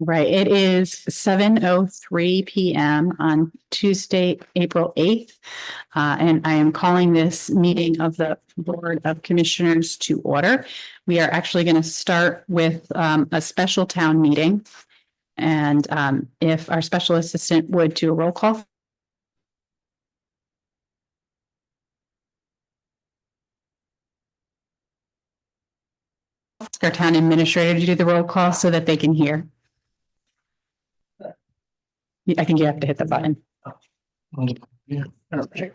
Right, it is 7:03 PM on Tuesday, April 8th. And I am calling this meeting of the Board of Commissioners to order. We are actually going to start with a special town meeting. And if our special assistant would do a roll call. Ask our town administrator to do the roll call so that they can hear. I think you have to hit the button. Yeah. Okay.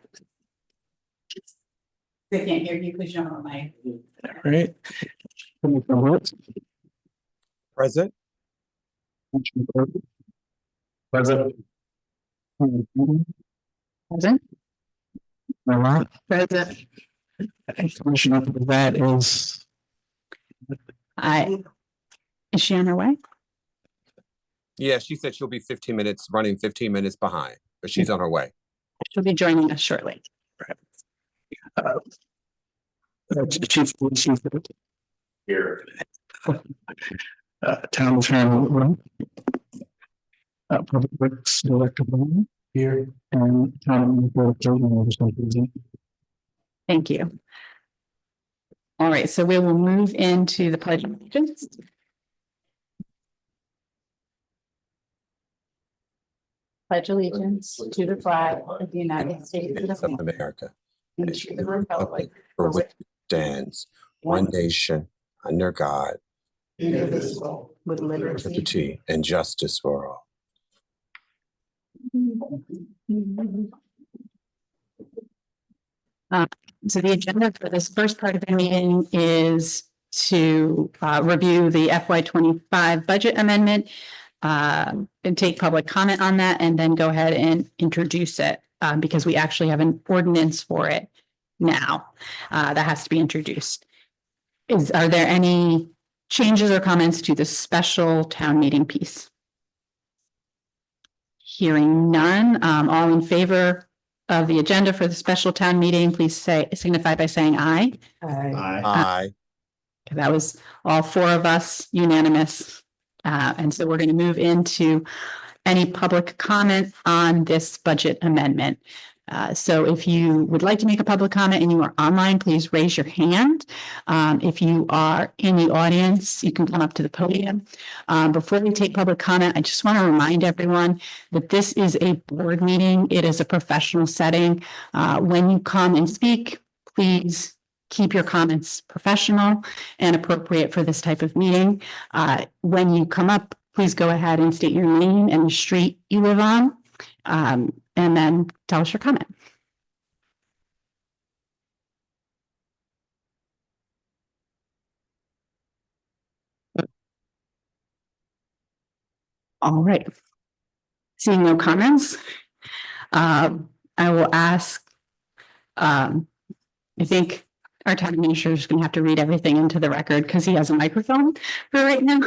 They can't hear you because you don't have my. All right. Present. Present. Present. Present. Information up with that is. Is she on her way? Yeah, she said she'll be 15 minutes, running 15 minutes behind, but she's on her way. She'll be joining us shortly. Chief here. Town attorney. Public Works Director here and town administrator. Thank you. All right, so we will move into the pledge of allegiance. Pledge allegiance to the flag of the United States States of America. and to the republic For which it stands, one nation, under God, indivisible with liberty. liberty and justice for all. So the agenda for this first part of the meeting is to review the FY25 budget amendment and take public comment on that and then go ahead and introduce it because we actually have an ordinance for it now that has to be introduced. Are there any changes or comments to the special town meeting piece? Hearing none, all in favor of the agenda for the special town meeting, please signify by saying aye. Aye. That was all four of us, unanimous. And so we're going to move into any public comment on this budget amendment. So if you would like to make a public comment and you are online, please raise your hand. If you are in the audience, you can come up to the podium. Before we take public comment, I just want to remind everyone that this is a board meeting. It is a professional setting. When you come and speak, please keep your comments professional and appropriate for this type of meeting. When you come up, please go ahead and state your name and the street you live on. And then tell us your comment. All right. Seeing no comments, I will ask, I think our town administrator is going to have to read everything into the record because he has a microphone for right now.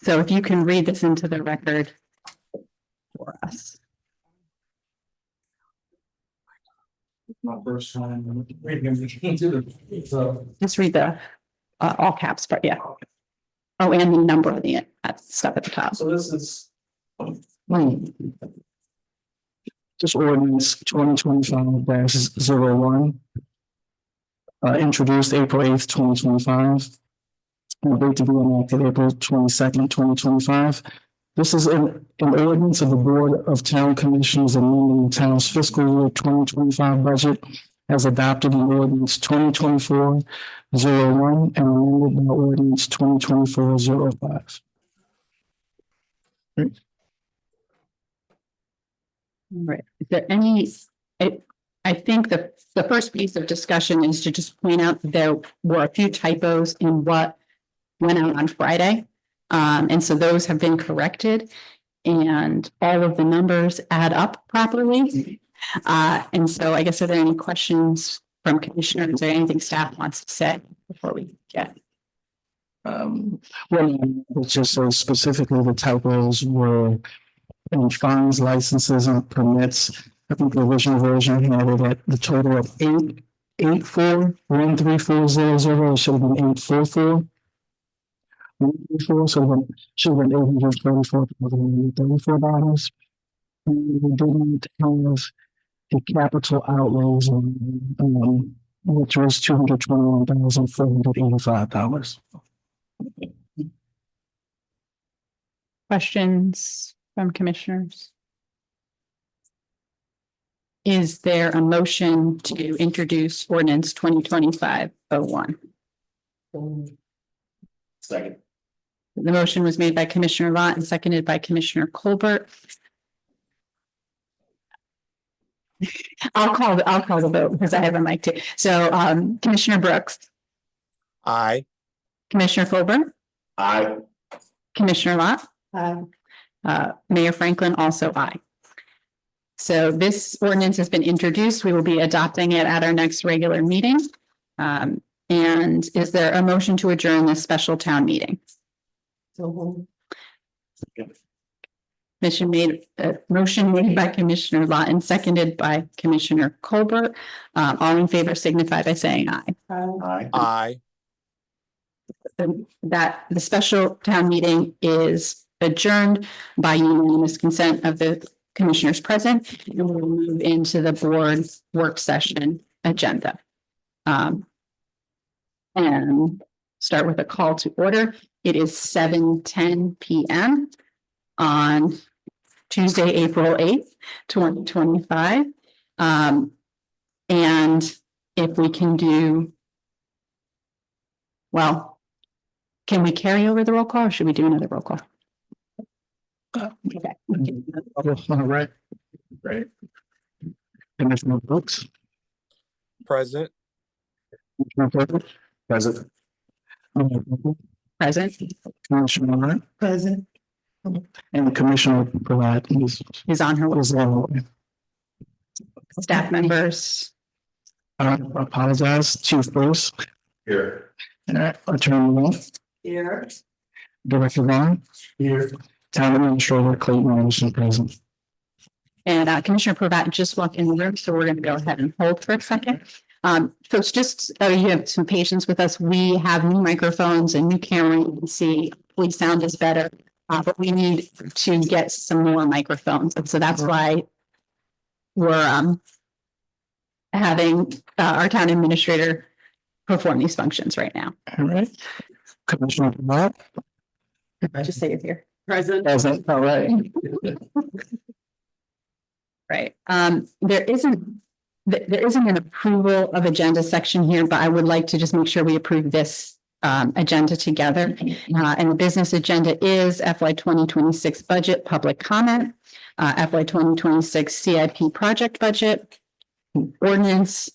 So if you can read this into the record for us. My first time reading into the, so. Just read the all caps part, yeah. Oh, and the number of the stuff at the top. So this is. Just ordinance 2025-01. Introduced April 8th, 2025. And date to be enacted April 22nd, 2025. This is an ordinance of the Board of Town Commissioners amending the town's fiscal year 2025 budget as adopted in ordinance 2024-01 and amended by ordinance 2024-05. All right. Is there any, I think the first piece of discussion is to just point out that there were a few typos in what went out on Friday. And so those have been corrected and all of the numbers add up properly. And so I guess, are there any questions from commissioners or anything staff wants to say before we get? Well, it's just so specifically the typos were in fines, licenses, and permits. I think the original version had it at the total of 884,134,000. It should have been 844. Before, so then should have been $834,034. And we didn't have the capital outlays, which was $221,485. Questions from commissioners? Is there a motion to introduce ordinance 2025-01? Second. The motion was made by Commissioner Lott and seconded by Commissioner Colbert. I'll call the vote because I have a mic too. So, Commissioner Brooks, Aye. Commissioner Colbert, Aye. Commissioner Lott. Mayor Franklin also aye. So this ordinance has been introduced. We will be adopting it at our next regular meeting. And is there a motion to adjourn this special town meeting? Motion made by Commissioner Lott and seconded by Commissioner Colbert. All in favor signify by saying aye. Aye. Aye. That the special town meeting is adjourned by unanimous consent of the commissioners present, and we'll move into the board work session agenda. And start with a call to order. It is 7:10 p.m. on Tuesday, April 8th, 2025. And if we can do, well, can we carry over the roll call or should we do another roll call? Okay. All right. Great. Commissioner Brooks. Present. Commissioner Colbert. Present. Present Commissioner Wright. Present. And Commissioner Pratt is on her way. is on the way. Staff members. I apologize, Chief Bruce. Here. Attorney Wolf. Here. Director Vaughn. Here. Town Administrator Clayton Anderson present. And Commissioner Pratt just walked in the room, so we're going to go ahead and hold for a second. Folks, just you have some patience with us. We have new microphones and new camera. You can see, please sound is better, but we need to get some more microphones, and so that's why we're having our town administrator perform these functions right now. All right. Commissioner Pratt. Just say it here. Present. All right. Right. There isn't an approval of agenda section here, but I would like to just make sure we approve this agenda together. And the business agenda is FY 2026 budget, public comment, FY 2026 CIP project budget, ordinance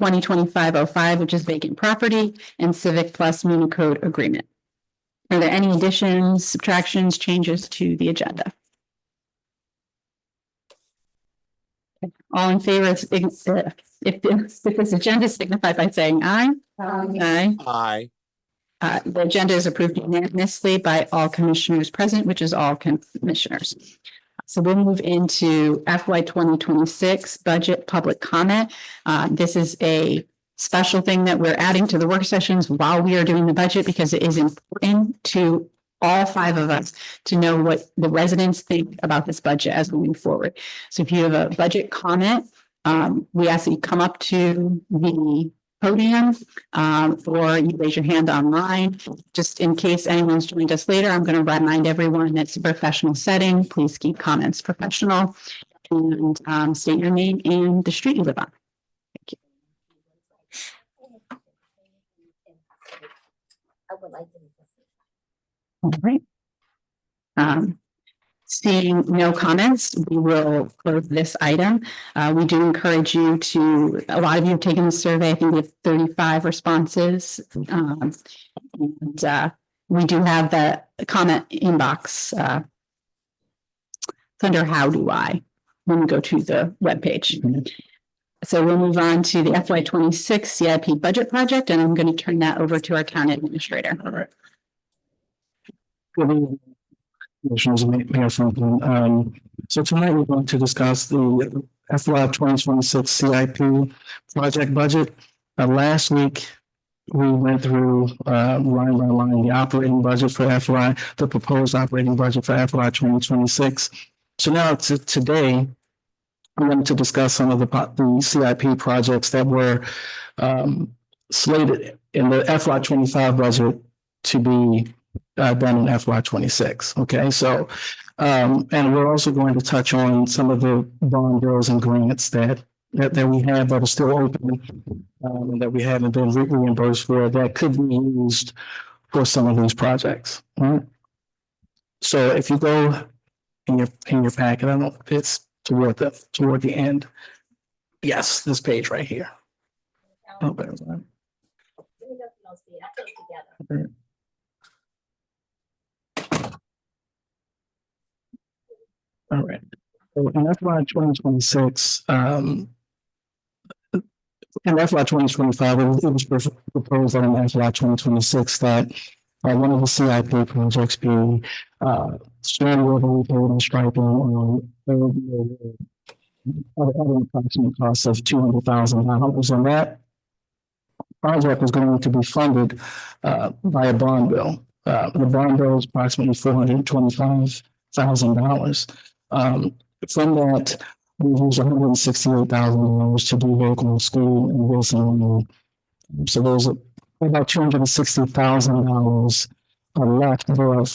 2025-05, which is vacant property, and Civic Plus Municode agreement. Are there any additions, subtractions, changes to the agenda? All in favor, if this agenda is signified by saying aye. Aye. Aye. The agenda is approved unanimously by all commissioners present, which is all commissioners. So we'll move into FY 2026 budget public comment. This is a special thing that we're adding to the work sessions while we are doing the budget because it is important to all five of us to know what the residents think about this budget as we move forward. So if you have a budget comment, we ask that you come up to the podium or you raise your hand online. Just in case anyone's joined us later, I'm going to remind everyone it's a professional setting. Please keep comments professional and state your name and the street you live on. Thank you. I would like to. All right. Seeing no comments, we will close this item. We do encourage you to, a lot of you have taken the survey. I think we have 35 responses. And we do have the comment inbox. It's under how do I when we go to the webpage. So we'll move on to the FY 26 CIP budget project, and I'm going to turn that over to our town administrator. All right. Good evening, Commissioners and Mayor Franklin. So tonight we're going to discuss the FY 2026 CIP project budget. Last week, we went through line by line the operating budget for FY, the proposed operating budget for FY 2026. So now today, I'm going to discuss some of the CIP projects that were slated in the FY 25 budget to be done in FY 26. Okay, so and we're also going to touch on some of the bond bills and grants that we have that are still open, that we haven't been reimbursed for, that could be used for some of these projects. All right. So if you go in your packet, I don't know if it's toward the end. Yes, this page right here. Oh, there's that. Okay. All right. So in FY 2026, in FY 2025, it was proposed that in FY 2026 that one of the CIP projects be storm water repair and striping on at an approximate cost of $200,000, and that project was going to be funded by a bond bill. The bond bill is approximately $425,000. From that, we used $168,000 to do local school in Wilson. So there's about $260,000 left for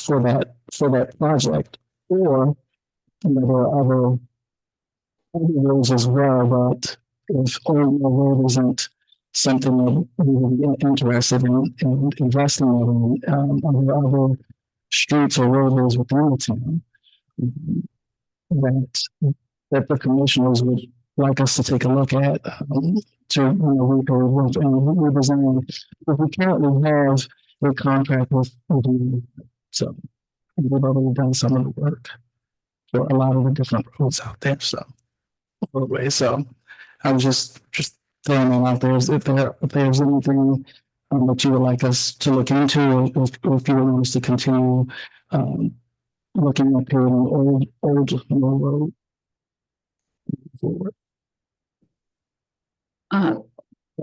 that project. Or there are other roads as well, but if Old Mill Road isn't something that we would be interested in investing in, other streets or roadways within the town, that the commissioners would like us to take a look at to redesign. But we currently have a contract with so we've already done some of the work for a lot of the different roads out there. So roadways. So I was just throwing that out there. If there's anything that you would like us to look into, or if you want us to continue looking up here on old road forward. I'm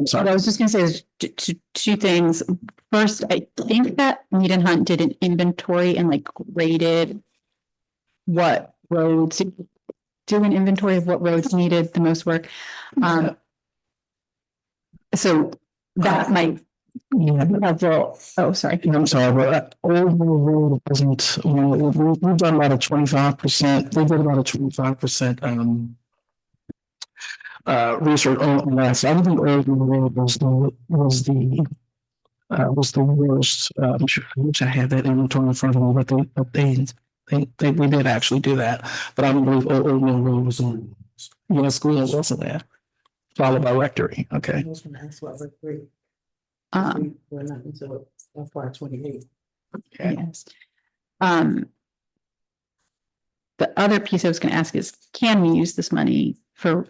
sorry. I was just going to say there's two things. First, I think that Mead and Hunt did an inventory and like rated what roads, do an inventory of what roads needed the most work. So that might have oh, sorry. I'm sorry, but Old Mill Road wasn't, we've done about a 25%, they did about a 25% research on that. So I don't think Old Mill Road was the worst. Which I had that inventory in front of me, but we did actually do that. But I don't believe Old Mill Road was in, school was also there, followed by Rectory. Okay. We're not until FY 28. Okay. Yes. The other piece I was going to ask is, can we use this money for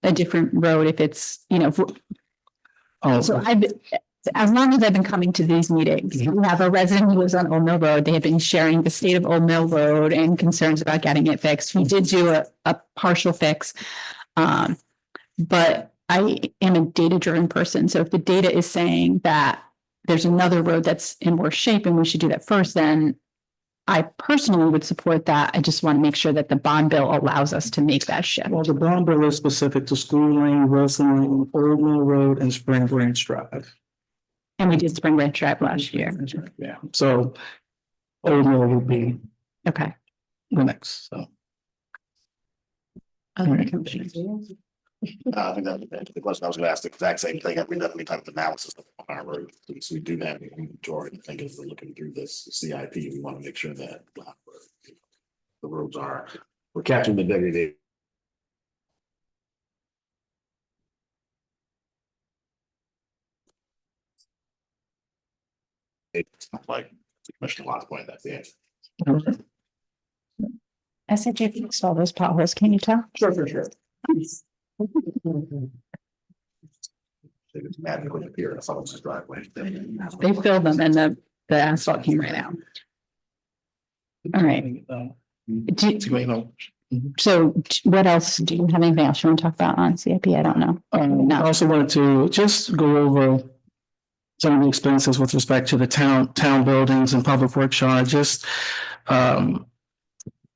a different road if it's, so as long as I've been coming to these meetings, we have a resident who lives on Old Mill Road. They have been sharing the state of Old Mill Road and concerns about getting it fixed. We did do a partial fix. But I am a data-driven person. So if the data is saying that there's another road that's in worse shape and we should do that first, then I personally would support that. I just want to make sure that the bond bill allows us to make that shift. Well, the bond bill is specific to School Lane, Wilson Lane, Old Mill Road, and Spring Branch Drive. And we did Spring Branch Drive last year. Yeah, so Old Mill would be Okay. the next, so. Other commissioners? I think that the question I was gonna ask the exact same thing. Have we done any type of analysis on our road? So we do have an inventory. I think if we're looking through this CIP, we want to make sure that the roads we're catching the day-to-day. It's not like Commissioner Lott's point, that's the answer. SHA fixed all those potholes, can you tell? Sure. It's magically appear in someone's driveway. They filled them and the asphalt came right out. All right. So what else, do you have anything else you want to talk about on CIP? I don't know. I also wanted to just go over some of the expenses with respect to the town buildings and public works yard, just for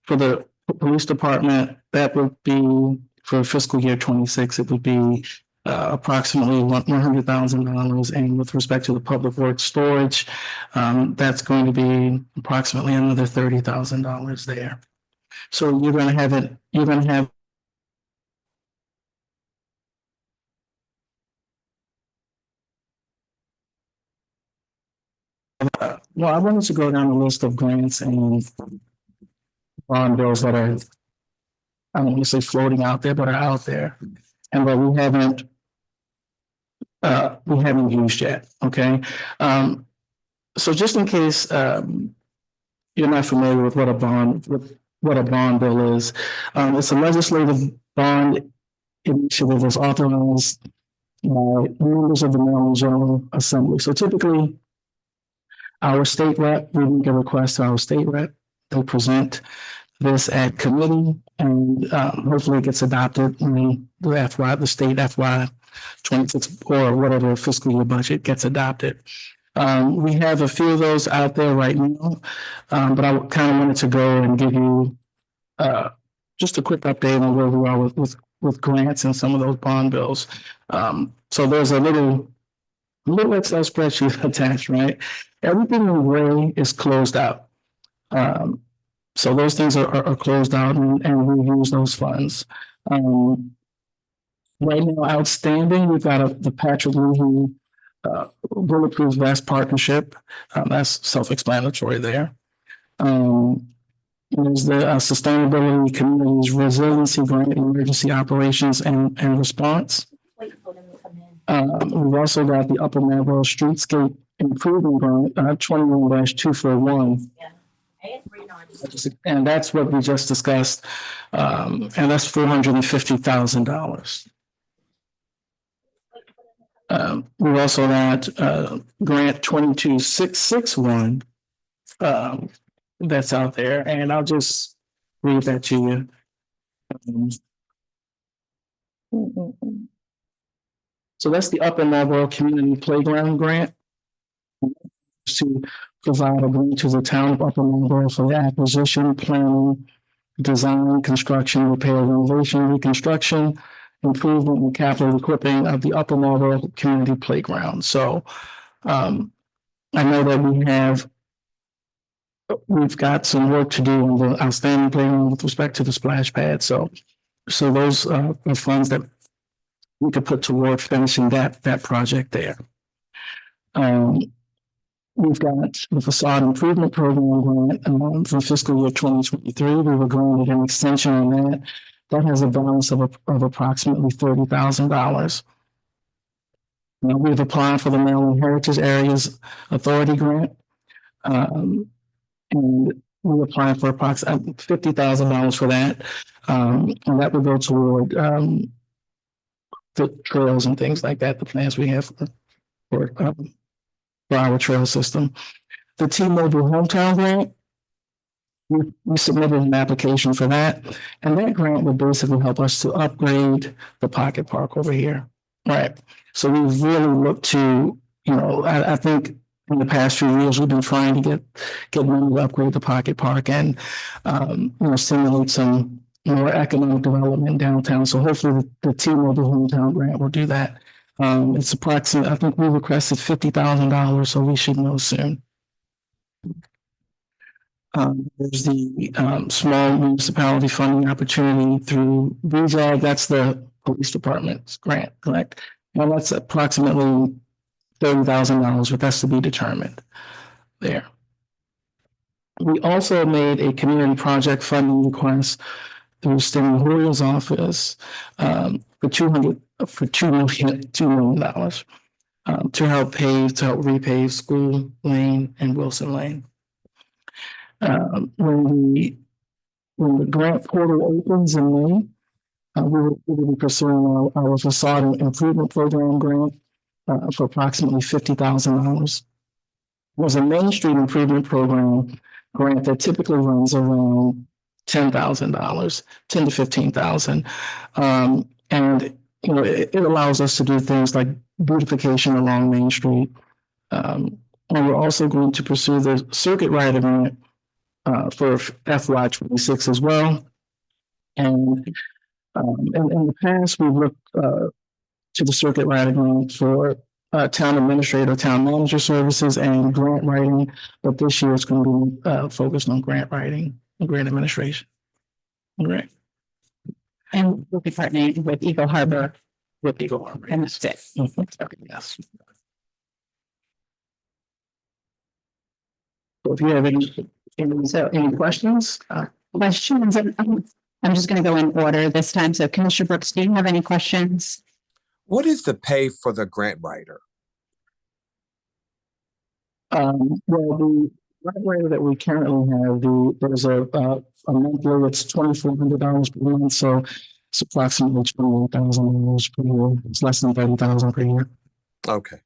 the police department, that would be for fiscal year 26, it would be approximately $100,000. And with respect to the public works storage, that's going to be approximately another $30,000 there. So you're going to have well, I wanted to go down the list of grants and bond bills that are, I don't want to say floating out there, but are out there, and that we haven't used yet. Okay, so just in case you're not familiar with what a bond bill is, it's a legislative bond initiative that's authorized by members of the Maryland General Assembly. So typically, our state rep, we make a request to our state rep. They'll present this at committee, and hopefully it gets adopted in the state FY 26 or whatever fiscal year budget gets adopted. We have a few of those out there right now, but I kind of wanted to go and give you just a quick update on where we are with grants and some of those bond bills. So there's a little Excel spreadsheet attached, right? Everything in gray is closed out. So those things are closed out, and we use those funds. Right now, outstanding, we've got the Patrick Leahy Bulletproof Vest Partnership. That's self-explanatory there. There's the Sustainability Communities Resiliency Grant, Emergency Operations and Response. We've also got the Upper Marlboro Streetscape Improvement Grant, 21-241. And that's what we just discussed. And that's $450,000. We've also got grant 22661 that's out there, and I'll just read that to you. So that's the Upper Marlboro Community Playground Grant to provide a grant to the town of Upper Marlboro for the acquisition, planning, design, construction, repair, renovation, reconstruction, improvement, and capital equipping of the Upper Marlboro Community Playground. So I know that we've got some work to do on the outstanding playground with respect to the splash pad. So those are funds that we could put toward finishing that project there. We've got the Facade Improvement Program grant for fiscal year 2023. We were granted an extension on that. That has a balance of approximately $30,000. We've applied for the Maryland Heritage Areas Authority grant. And we applied for approximately $50,000 for that. And that would go toward the trails and things like that, the plans we have for our trail system. The T-Mobile Hometown Grant, we submitted an application for that, and that grant would basically help us to upgrade the pocket park over here. Right. So we've really looked to, I think in the past few years, we've been trying to get money to upgrade the pocket park and, stimulate some more economic development downtown. So hopefully the T-Mobile Hometown Grant will do that. It's approximately, I think we requested $50,000, so we should know soon. There's the small municipality funding opportunity through BJAG. That's the police department's grant, correct? Now that's approximately $30,000, but that's to be determined there. We also made a community project funding request through Steny Hoyle's office for $2 million to help repave School Lane and Wilson Lane. When the grant portal opens in May, we will be pursuing our Facade Improvement Program grant for approximately $50,000. There's a Main Street Improvement Program grant that typically runs around $10,000, $10,000 to $15,000, and it allows us to do things like beautification along Main Street, And we're also going to pursue the circuit rider grant for FY 26 as well. And in the past, we've looked to the circuit rider grant for town administrator, town manager services, and grant writing. But this year, it's going to be focused on grant writing and grant administration. Right. And we'll be partnering with Eagle Harbor, With Eagle Harbor. and that's it. Okay, yes. So if you have any questions, Questions, and I'm just gonna go in order this time. So Commissioner Brooks, do you have any questions? What is the pay for the grant writer? well, the right way that we currently have, there's a monthly, it's $2,400 per month, so it's approximately $28,000 per year. It's less than $30,000 per year. Okay.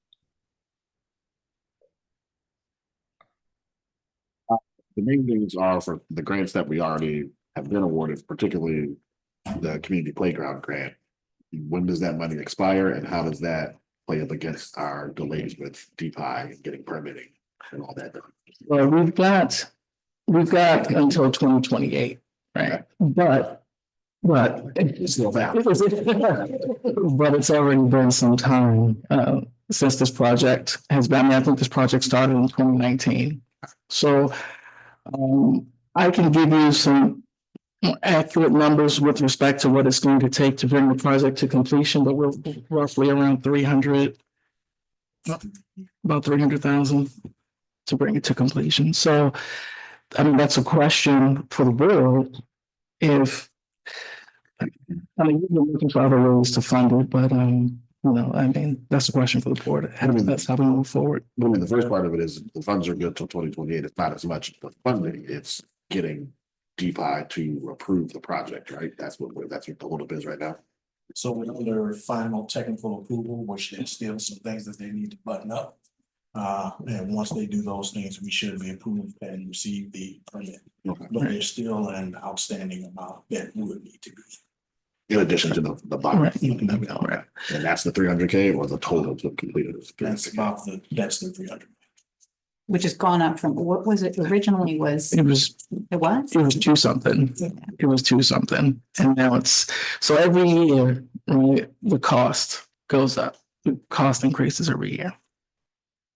The main things are for the grants that we already have been awarded, particularly the community playground grant. When does that money expire and how does that play up against our delays with DPI and getting permitting and all that done? Well, we've got until 2028, right? But It's still valid. but it's already been some time since this project has been. I mean, I think this project started in 2019. So I can give you some accurate numbers with respect to what it's going to take to bring the project to completion, but we're roughly around about 300,000 to bring it to completion. So, I mean, that's a question for the board. If, I mean, we're looking for other ways to fund it, but, you know, I mean, that's a question for the board. That's how we move forward. I mean, the first part of it is the funds are good till 2028. It's not as much the funding, it's getting DPI to approve the project, right? That's what the holdup is right now. So we're under final technical approval, which there's still some things that they need to button up. And once they do those things, we should be approved and receive the permit. Okay. But there's still an outstanding amount that would need to be. In addition to the bond, Right. Right. and that's the 300K or the total to complete it. That's about that's the 300. Which has gone up from, what was it originally was, It was it was? two something. It was two something. And now it's, so every year, right, the cost goes up. The cost increases every year.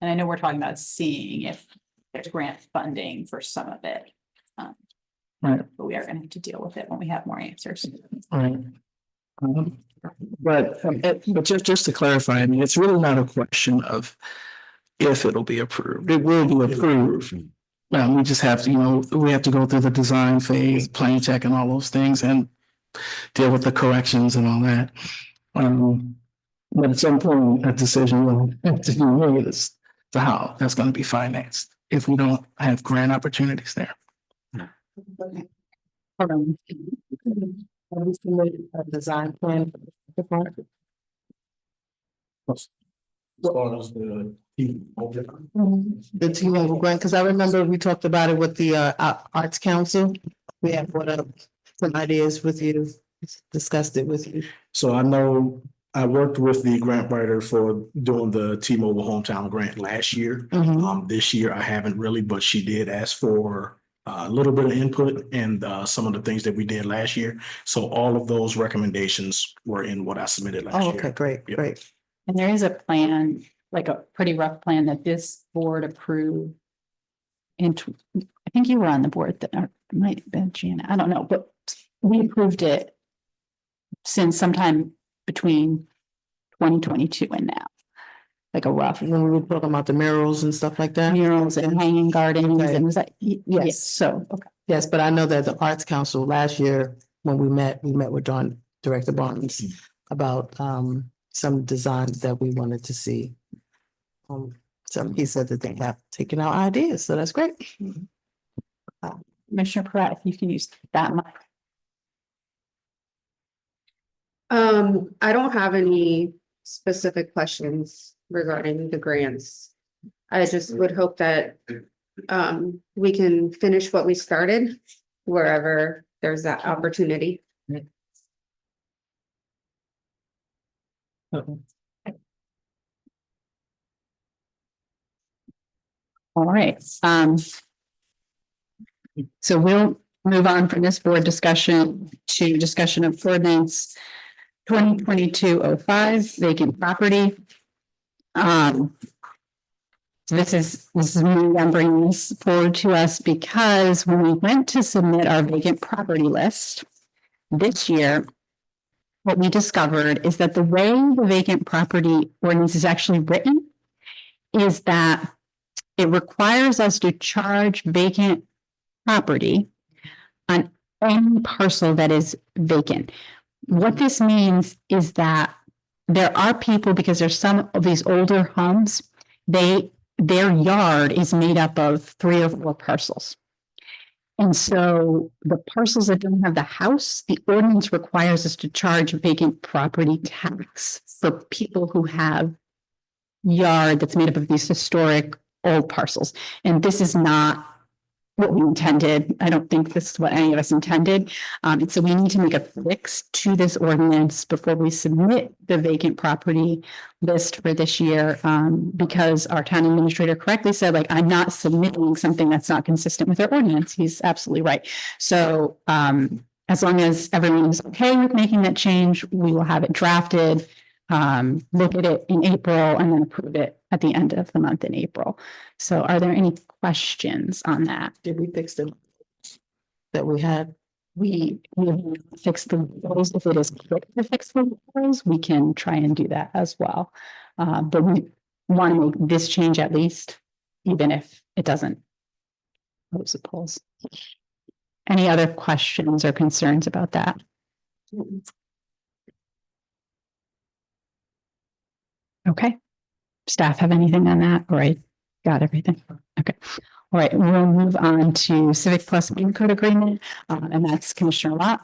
And I know we're talking about seeing if there's grant funding for some of it. Right. But we are gonna have to deal with it when we have more answers. Right. But just to clarify, I mean, it's really not a question of if it'll be approved. It will be approved. We just have to, you know, we have to go through the design phase, plan check and all those things and deal with the corrections and all that. But at some point, a decision will have to be made as to how that's going to be financed if we don't have grant opportunities there. Hold on. Have we submitted a design plan? for the park? As far as the. The T-Mobile grant, because I remember we talked about it with the Arts Council. We have brought up some ideas with you, discussed it with you. So I know I worked with the grant writer for doing the T-Mobile hometown grant last year. This year I haven't really, but she did ask for a little bit of input and some of the things that we did last year. So all of those recommendations were in what I submitted last Oh, year. okay, great, Yep. great. And there is a plan, like a pretty rough plan that this board approved. And I think you were on the board that, or it might have been Gina, I don't know, but we approved it since sometime between 2022 and now. Like a rough When we were talking about the murals and stuff like that. murals and hanging gardens Okay. and was that, yes, Yes. so, okay. Yes, but I know that the Arts Council last year, when we met with Director Barnes about some designs that we wanted to see. So he said that they have taken our ideas, so that's great. Commissioner Pratt, if you can use that mic. I don't have any specific questions regarding the grants. I just would hope that we can finish what we started wherever there's that opportunity. All right, so we'll move on from this board discussion to discussion of ordinance 2022-05 vacant property. So this is me, I'm bringing this forward to us because when we went to submit our vacant property list this year, what we discovered is that the way the vacant property ordinance is actually written is that it requires us to charge vacant property on any parcel that is vacant. What this means is that there are people, because there's some of these older homes, their yard is made up of 3 or 4 parcels. And so the parcels that don't have the house, the ordinance requires us to charge vacant property tax for people who have yard that's made up of these historic old parcels. And this is not what we intended. I don't think this is what any of us intended. And so we need to make a fix to this ordinance before we submit the vacant property list for this year, because our town administrator correctly said, like, I'm not submitting something that's not consistent with our ordinance. He's absolutely right. So as long as everyone is okay with making that change, we will have it drafted, look at it in April, and then approve it at the end of the month in April. So are there any questions on that? Did we fix them that we had? We fix the rules. If it is quick to fix the rules, we can try and do that as well. But we want to make this change at least, even if it doesn't close the polls. Any other questions or concerns about that? Okay. Staff have anything on that? All right. Got everything. Okay. All right. We'll move on to Civic Plus Green Code Agreement, and that's Commissioner Lott.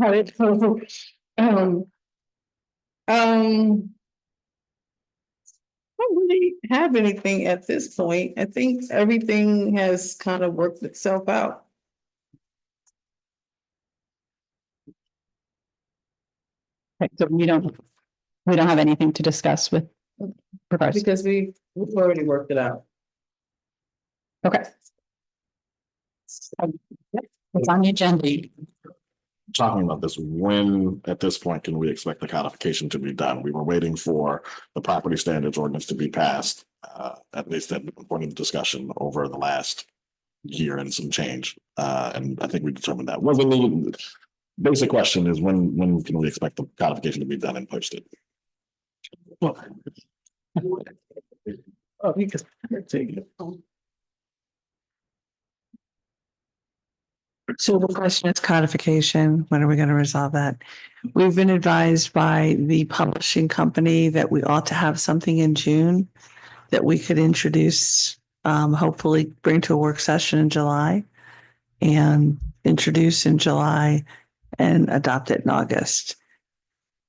How it goes. I don't really have anything at this point. I think everything has kind of worked itself out. Okay, so we don't have anything to discuss with regards. Because we've already worked it out. Okay. It's on the agenda. Talking about this, when, at this point, can we expect the codification to be done? We were waiting for the property standards ordinance to be passed, at least at the point of discussion over the last year and some change. And I think we determined that wasn't the basic question is when can we expect the codification to be done and posted? Well. Oh, you can take it. So the question is codification. When are we going to resolve that? We've been advised by the publishing company that we ought to have something in June that we could introduce, hopefully bring to a work session in July and introduce in July and adopt it in August.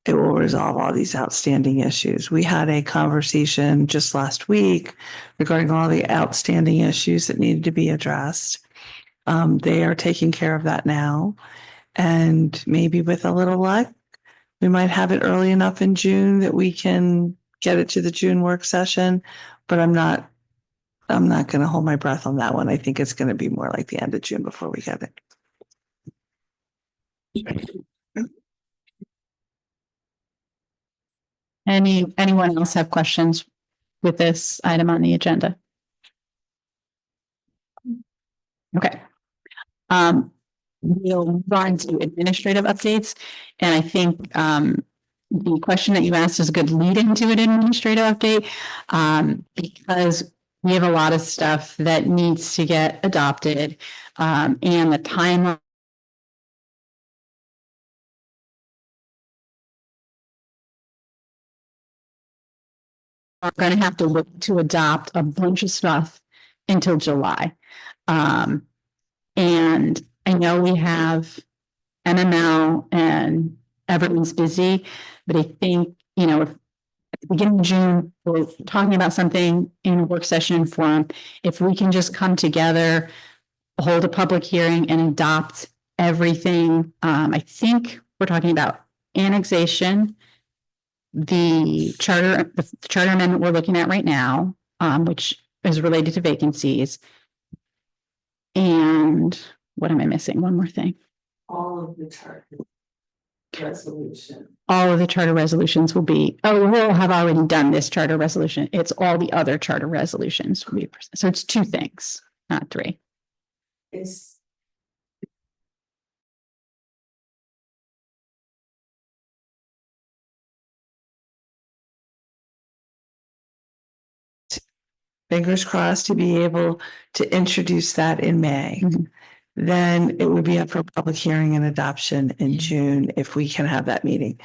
It will resolve all these outstanding issues. We had a conversation just last week regarding all the outstanding issues that needed to be addressed. They are taking care of that now. And maybe with a little luck, we might have it early enough in June that we can get it to the June work session. But I'm not going to hold my breath on that one. I think it's going to be more like the end of June before we get it. Anyone else have questions with this item on the agenda? Okay. We'll run to administrative updates, and I think the question that you asked is a good lead into an administrative update, because we have a lot of stuff that needs to get adopted, and the timeline. We're going to have to look to adopt a bunch of stuff until July. And I know we have MML and everyone's busy, but I think, if at the beginning of June, we're talking about something in a work session forum, if we can just come together, hold a public hearing and adopt everything. I think we're talking about annexation, the charter amendment we're looking at right now, which is related to vacancies. And what am I missing? One more thing. All of the charter resolution. All of the charter resolutions will be, oh, we'll have already done this charter resolution. It's all the other charter resolutions. So it's 2 things, not 3. It's fingers crossed to be able to introduce that in May. Mhm. Then it would be up for public hearing and adoption in June if we can have that meeting.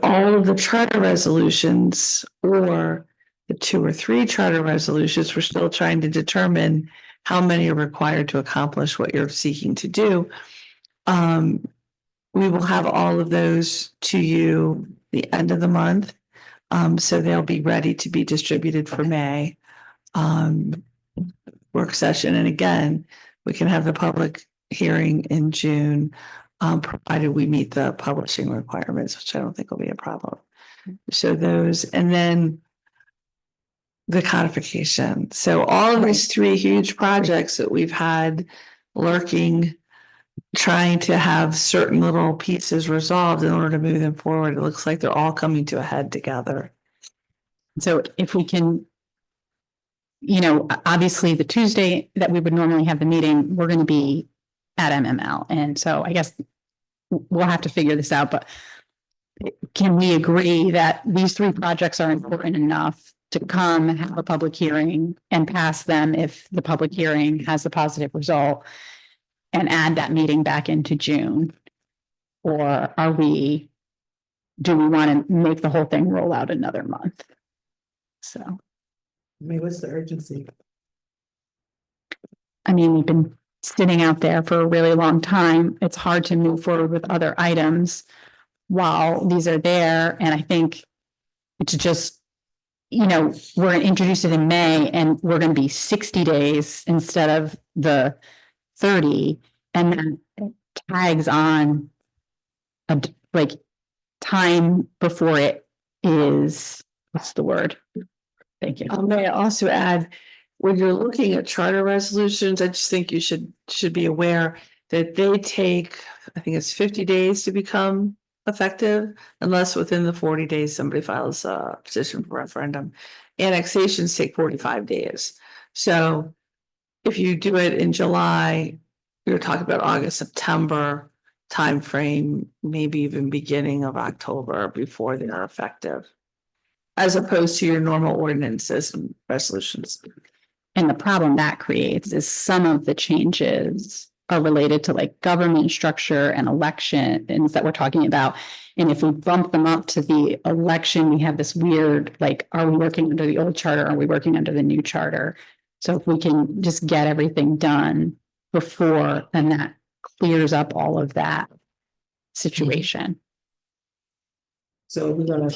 All of the charter resolutions or the 2 or 3 charter resolutions, we're still trying to determine how many are required to accomplish what you're seeking to do. We will have all of those to you the end of the month. So they'll be ready to be distributed for May work session. And again, we can have the public hearing in June, provided we meet the publishing requirements, which I don't think will be a problem. So those, and then the codification. So all of these 3 huge projects that we've had lurking, trying to have certain little pieces resolved in order to move them forward, it looks like they're all coming to a head together. So if we can, obviously the Tuesday that we would normally have the meeting, we're going to be at MML. And so I guess we'll have to figure this out, but can we agree that these 3 projects are important enough to come have a public hearing and pass them if the public hearing has a positive result and add that meeting back into June? Or do we want to make the whole thing roll out another month? So, I mean, what's the urgency? I mean, we've been sitting out there for a really long time. It's hard to move forward with other items while these are there. And I think it's just, we're going to introduce it in May and we're going to be 60 days instead of the 30. And then it tags on time before it is, what's the word? Thank you. May I also add, when you're looking at charter resolutions, I just think you should be aware that they take, I think it's 50 days to become effective, unless within the 40 days somebody files a petition for referendum. Annexations take 45 days. So if you do it in July, you're talking about August, September timeframe, maybe even beginning of October before they are effective, as opposed to your normal ordinances and resolutions. And the problem that creates is some of the changes are related to government structure and elections that we're talking about. And if we bump them up to the election, we have this weird, are we working under the old charter? Are we working under the new charter? So if we can just get everything done before, then that clears up all of that situation. So we're gonna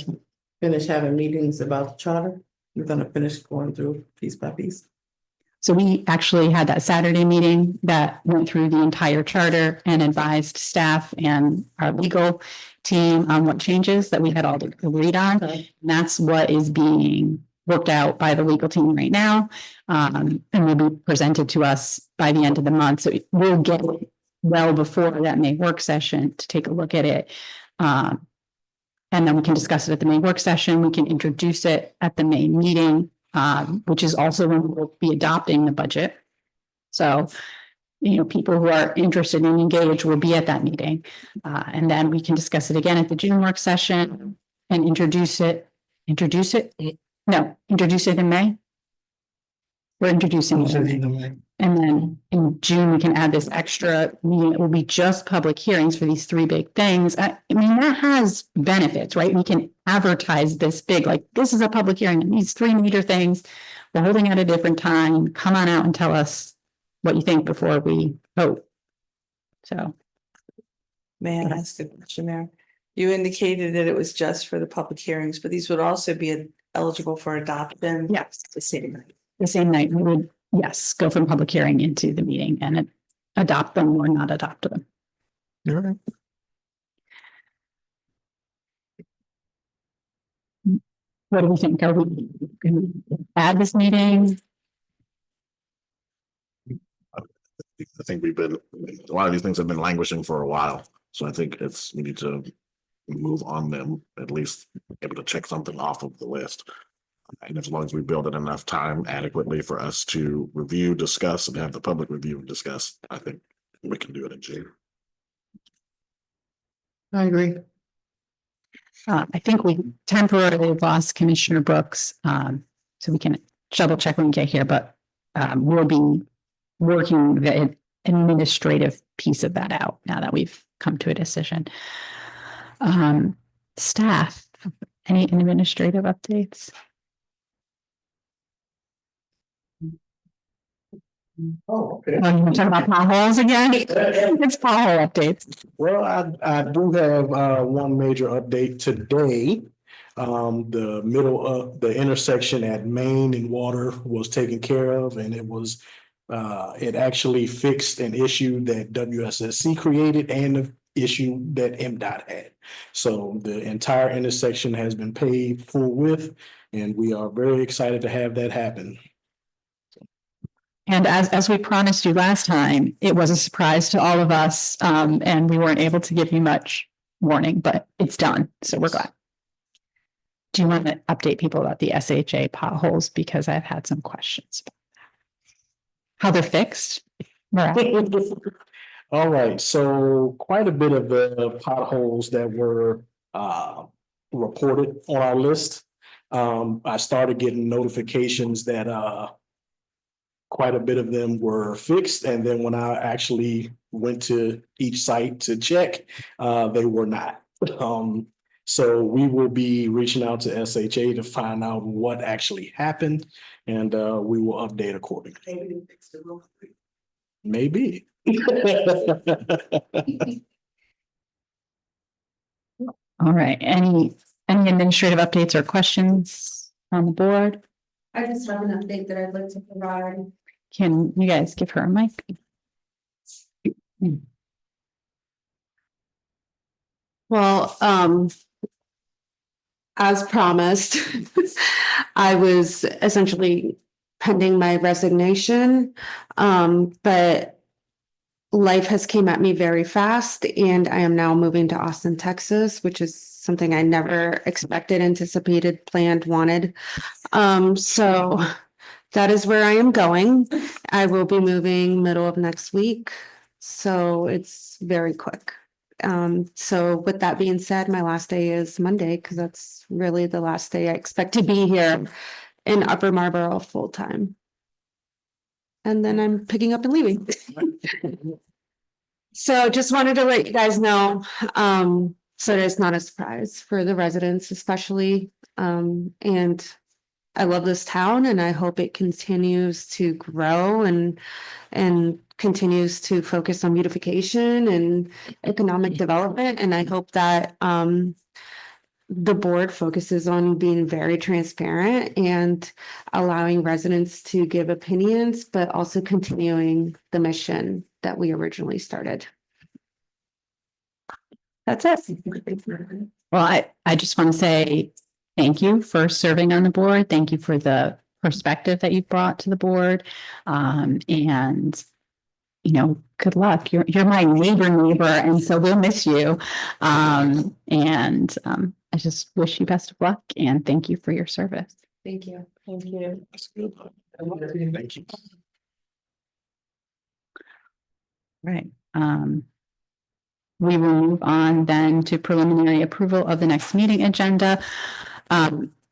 finish having meetings about the charter? We're gonna finish going through piece by piece? So we actually had that Saturday meeting that went through the entire charter and advised staff and our legal team on what changes that we had all agreed on. Okay. And that's what is being worked out by the legal team right now. And will be presented to us by the end of the month. So we'll get it well before that May work session to take a look at it. And then we can discuss it at the May work session. We can introduce it at the May meeting, which is also when we'll be adopting the budget. So, people who are interested and engaged will be at that meeting. And then we can discuss it again at the June work session and introduce it in May. We're introducing it in May. And then in June, we can add this extra meeting. It will be just public hearings for these 3 big things. I mean, that has benefits, right? We can advertise this big, this is a public hearing on these 3 major things. We're holding at a different time. Come on out and tell us what you think before we vote. So. May I ask a question, Mayor? You indicated that it was just for the public hearings, but these would also be eligible for adoption. Yes, the same night we would, yes, go from public hearing into the meeting and adopt them or not adopt them. All right. What do we think? Are we going to add this meeting? I think a lot of these things have been languishing for a while, so I think we need to move on them, at least able to check something off of the list. And as long as we build in enough time adequately for us to review, discuss, and have the public review and discuss, I think we can do it in June. I agree. I think we temporarily lost Commissioner Brooks, so we can double check when we get here, but we'll be working the administrative piece of that out now that we've come to a decision. Staff, any administrative updates? Oh, okay. Oh, you want to talk about potholes again? It's pothole updates. Well, I do have one major update today. The middle of the intersection at Main and Water was taken care of, and it actually fixed an issue that WSSC created and the issue that MDOT had. So the entire intersection has been paved full width, and we are very excited to have that happen. And as we promised you last time, it was a surprise to all of us, and we weren't able to give you much warning, but it's done, so we're glad. Do you want to update people about the SHA potholes? Because I've had some questions. How they're fixed? All right, so quite a bit of the potholes that were reported on our list. I started getting notifications that quite a bit of them were fixed, and then when I actually went to each site to check, they were not. So we will be reaching out to SHA to find out what actually happened, and we will update accordingly. Maybe. All right, any administrative updates or questions on the board? I just have an update that I'd like to provide. Can you guys give her a mic? Well, as promised, I was essentially pending my resignation. But life has came at me very fast, and I am now moving to Austin, Texas, which is something I never expected, anticipated, planned, wanted. So that is where I am going. I will be moving middle of next week, so it's very quick. So with that being said, my last day is Monday, because that's really the last day I expect to be here in Upper Marlboro full time. And then I'm picking up and leaving. So just wanted to let you guys know, so that it's not a surprise for the residents especially. And I love this town, and I hope it continues to grow and continues to focus on beautification and economic development. And I hope that the board focuses on being very transparent and allowing residents to give opinions, but also continuing the mission that we originally started. That's it. Well, I just want to say thank you for serving on the board. Thank you for the perspective that you've brought to the board. And good luck. You're my neighbor, and so we'll miss you. I just wish you best of luck, and thank you for your service. Thank you. Thank you. That's good. Thank you. Right. We will move on then to preliminary approval of the next meeting agenda. I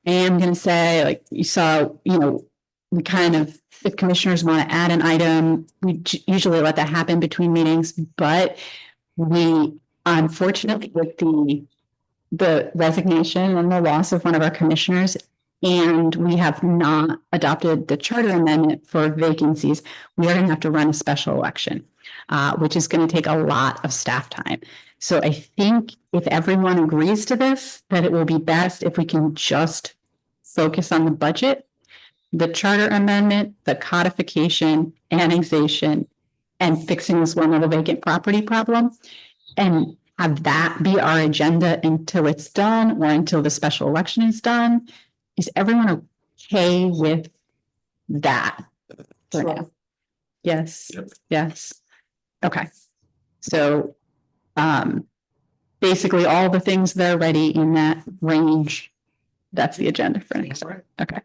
am going to say, like you saw, we kind of, if commissioners want to add an item, we usually let that happen between meetings, but we, unfortunately, with the resignation and the loss of one of our commissioners, and we have not adopted the charter amendment for vacancies, we are going to have to run a special election, which is going to take a lot of staff time. So I think if everyone agrees to this, that it will be best if we can just focus on the budget, the charter amendment, the codification, annexation, and fixing this one little vacant property problem, and have that be our agenda until it's done or until the special election is done. is everyone okay with that? for now? Yes, yes. Okay. So, basically all the things that are ready in that range, that's the agenda for next. Okay.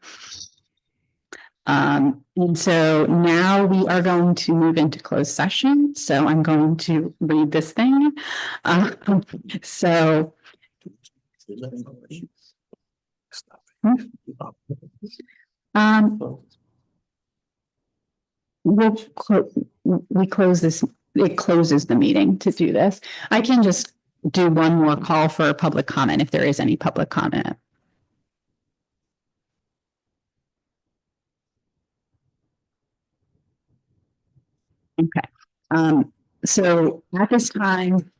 And so now we are going to move into closed session. So I'm going to read this thing. So we close this, it closes the meeting to do this. I can just do one more call for public comment if there is any public comment. Okay, so at this time,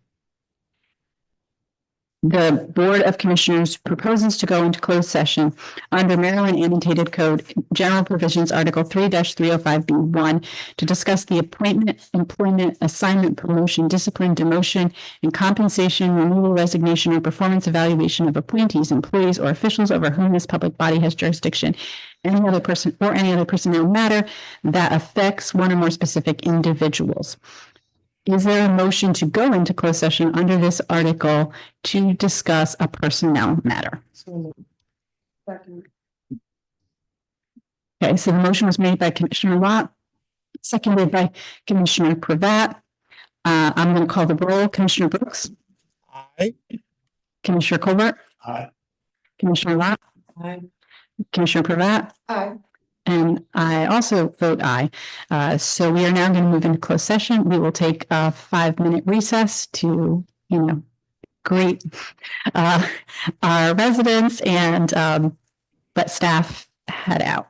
the Board of Commissioners proposes to go into closed session under Maryland Annotated Code, General Provisions, Article 3-305B1, to discuss the appointment, employment, assignment, promotion, discipline, demotion, and compensation, removal, resignation, or performance evaluation of appointees, employees, or officials over whom this public body has jurisdiction, any other person or any other personnel matter that affects one or more specific individuals. Is there a motion to go into closed session under this article to discuss a personnel matter? Okay, so the motion was made by Commissioner Lott, seconded by Commissioner Pravat. I'm going to call the roll. Commissioner Brooks. Aye. Commissioner Colbert. Aye. Commissioner Lott. Aye. Commissioner Pravat. Aye. And I also vote aye. So we are now going to move into closed session. We will take a 5-minute recess to, greet our residents and let staff head out.